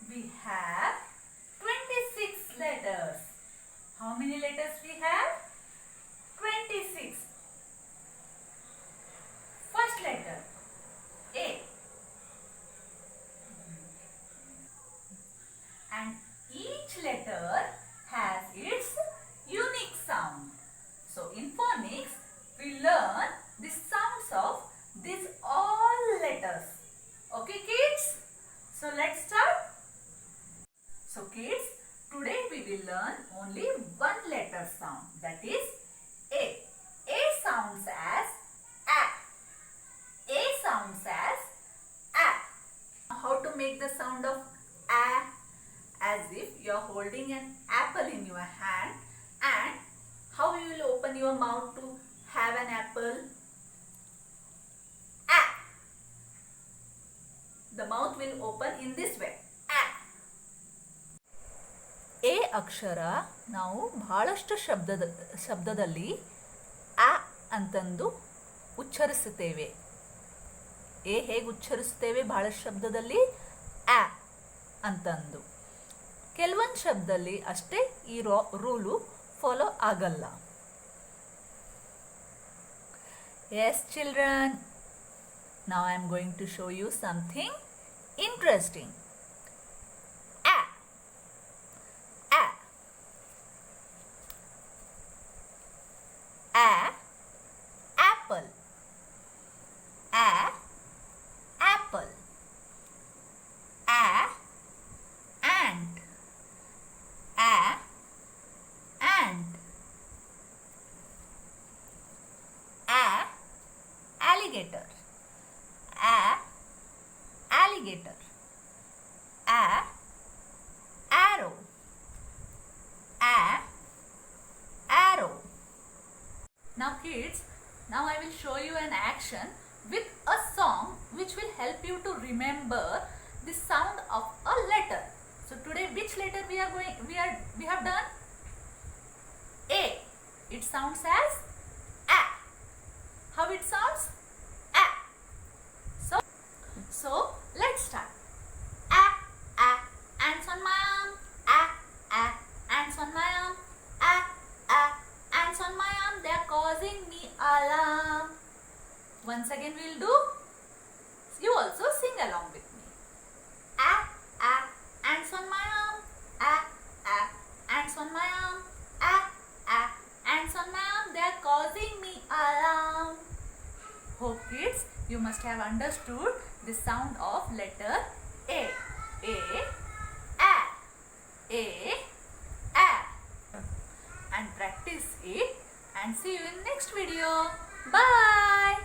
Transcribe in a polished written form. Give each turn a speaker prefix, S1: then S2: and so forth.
S1: we have 26 letters. How many letters we have? 26. First letter A. And each letter has its unique sound. So in phonics, we learn the sounds of these all letters. Okay kids? So let's start. So kids, today we will learn only one letter sound, that is A. A sounds as A. A sounds as A. How to make the sound of A? As if you are holding an apple in your hand, and how you will open your mouth to have an apple? A. The mouth will open in this way. ಎ ಅಕ್ಷರ ನಾವು ಬಹಳಷ್ಟು ಶಬ್ದದಲ್ಲಿ ಆ ಅಂತಂದು ಉಚ್ಚರಿಸುತ್ತೇವೆ. A ಹೇಗೆ ಉಚ್ಚರಿಸುತ್ತೇವೆ ಬಹಳಷ್ಟು ಶಬ್ದದಲ್ಲಿ? ಆ ಅಂತಂದು. ಕೆಲವೊಂದು ಶಬ್ದದಲ್ಲಿ ಅಷ್ಟೇ ಈ ರೂಲು ಫಾಲೋ ಆಗಲ್ಲ. Yes children, now I am going to show you something interesting. Apple. Apple. Ant. Ant. Alligator. Alligator. Arrow. Arrow. Now kids, now I will show you an action with a song which will help you to remember the sound of a letter. So today which letter we have done? A. It sounds as A. How it sounds? A. So let's start. A. Ants on my arm. A. Ants on my arm. A. Ants on my arm, they are causing me alarm. Once again we'll do. You also sing along with me. Ants on my arm. Ants on my arm. Ants on my arm, they are causing me alarm. Hope kids, you must have understood the sound of letter A. A. And practice it and see you in next video. Bye.